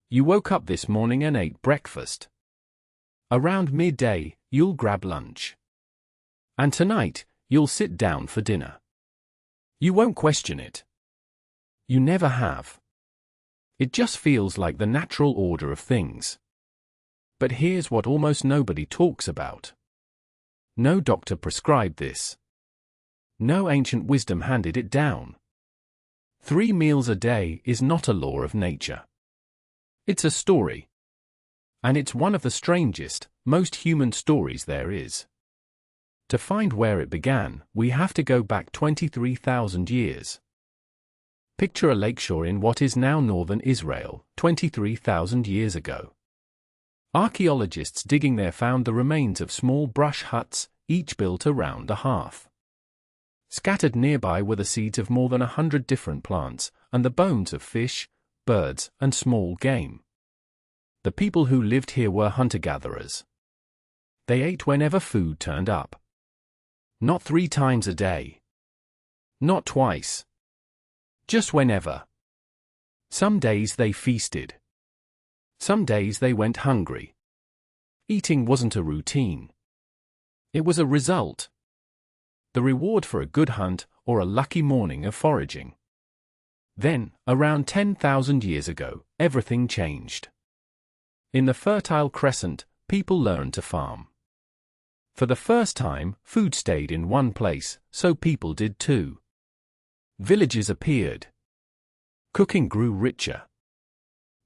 You woke up this morning and ate breakfast. Around midday, you'll grab lunch. And tonight, you'll sit down for dinner. You won't question it. You never have. It just feels like the natural order of things. But here's what almost nobody talks about. No doctor prescribed this. No ancient wisdom handed it down. 3 meals a day is not a law of nature. It's a story. And it's one of the strangest, most human stories there is. To find where it began, we have to go back 23,000 years. Picture a lakeshore in what is now northern Israel, 23,000 years ago. Archaeologists digging there found the remains of small brush huts, each built around a hearth. Scattered nearby were the seeds of more than 100 different plants, and the bones of fish, birds, and small game. The people who lived here were hunter-gatherers. They ate whenever food turned up. Not 3 times a day. Not twice. Just whenever. Some days they feasted. Some days they went hungry. Eating wasn't a routine. It was a result. The reward for a good hunt or a lucky morning of foraging. Then, around 10,000 years ago, everything changed. In the Fertile Crescent, people learned to farm. For the first time, food stayed in one place, so people did too. Villages appeared. Cooking grew richer.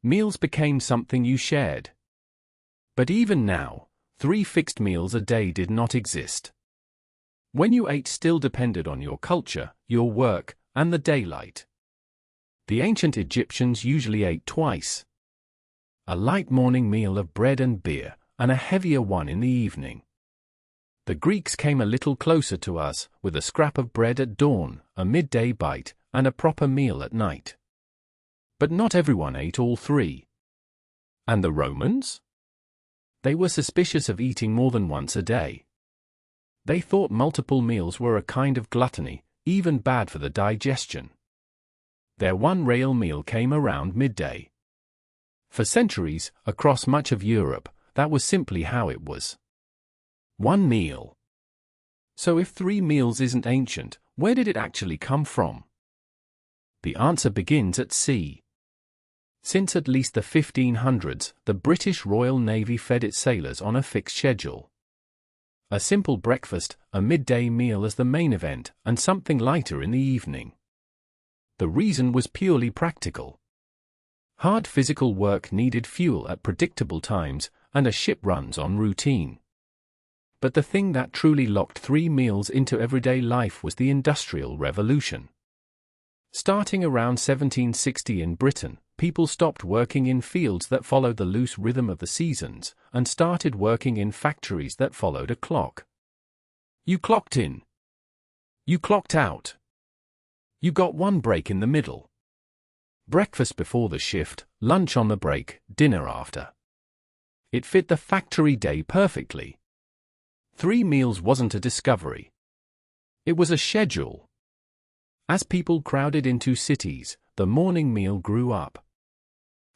Meals became something you shared. But even now, 3 fixed meals a day did not exist. When you ate still depended on your culture, your work, and the daylight. The ancient Egyptians usually ate twice. A light morning meal of bread and beer, and a heavier one in the evening. The Greeks came a little closer to us, with a scrap of bread at dawn, a midday bite, and a proper meal at night. But not everyone ate all 3. And the Romans? They were suspicious of eating more than once a day. They thought multiple meals were a kind of gluttony, even bad for the digestion. Their one real meal came around midday. For centuries, across much of Europe, that was simply how it was. One meal. So if 3 meals isn't ancient, where did it actually come from? The answer begins at sea. Since at least the 1500s, the British Royal Navy fed its sailors on a fixed schedule. A simple breakfast, a midday meal as the main event, and something lighter in the evening. The reason was purely practical. Hard physical work needed fuel at predictable times, and a ship runs on routine. But the thing that truly locked 3 meals into everyday life was the Industrial Revolution. Starting around 1760 in Britain, people stopped working in fields that followed the loose rhythm of the seasons, and started working in factories that followed a clock. You clocked in. You clocked out. You got one break in the middle. Breakfast before the shift, lunch on the break, dinner after. It fit the factory day perfectly. 3 meals wasn't a discovery. It was a schedule. As people crowded into cities, the morning meal grew up.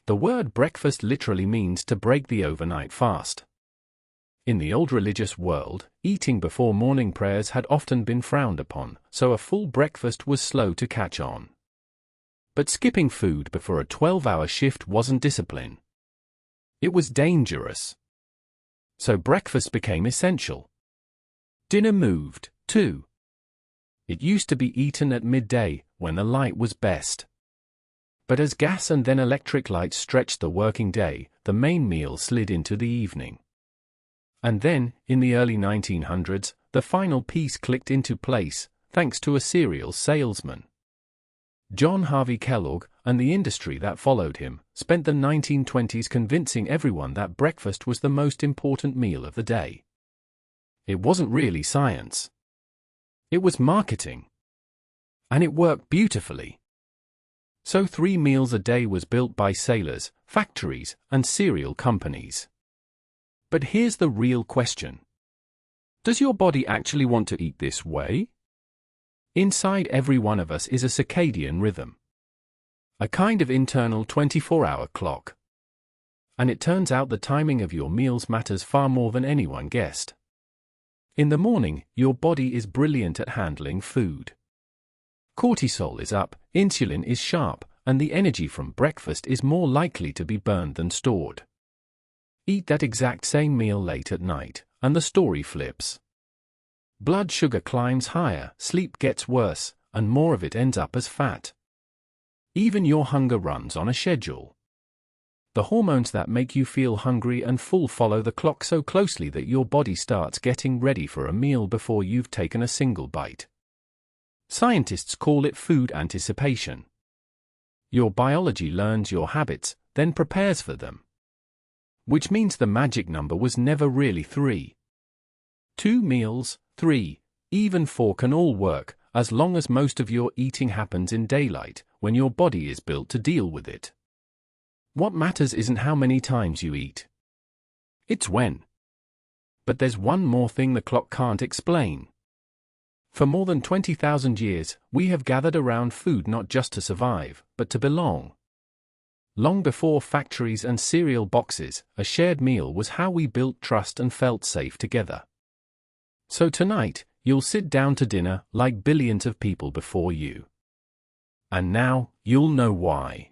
The word breakfast literally means to break the overnight fast. In the old religious world, eating before morning prayers had often been frowned upon, so a full breakfast was slow to catch on. But skipping food before a 12-hour shift wasn't discipline. It was dangerous. So breakfast became essential. Dinner moved, too. It used to be eaten at midday, when the light was best. But as gas and then electric lights stretched the working day, the main meal slid into the evening. And then, in the early 1900s, the final piece clicked into place, thanks to a cereal salesman. John Harvey Kellogg, and the industry that followed him, spent the 1920s convincing everyone that breakfast was the most important meal of the day. It wasn't really science. It was marketing. And it worked beautifully. So 3 meals a day was built by sailors, factories, and cereal companies. But here's the real question. Does your body actually want to eat this way? Inside every one of us is a circadian rhythm. A kind of internal 24-hour clock. And it turns out the timing of your meals matters far more than anyone guessed. In the morning, your body is brilliant at handling food. Cortisol is up, insulin is sharp, and the energy from breakfast is more likely to be burned than stored. Eat that exact same meal late at night, and the story flips. Blood sugar climbs higher, sleep gets worse, and more of it ends up as fat. Even your hunger runs on a schedule. The hormones that make you feel hungry and full follow the clock so closely that your body starts getting ready for a meal before you've taken a single bite. Scientists call it food anticipation. Your biology learns your habits, then prepares for them. Which means the magic number was never really 3. 2 meals, 3, even 4 can all work, as long as most of your eating happens in daylight, when your body is built to deal with it. What matters isn't how many times you eat. It's when. But there's one more thing the clock can't explain. For more than 20,000 years, we have gathered around food not just to survive, but to belong. Long before factories and cereal boxes, a shared meal was how we built trust and felt safe together. So tonight, you'll sit down to dinner like billions of people before you. And now, you'll know why.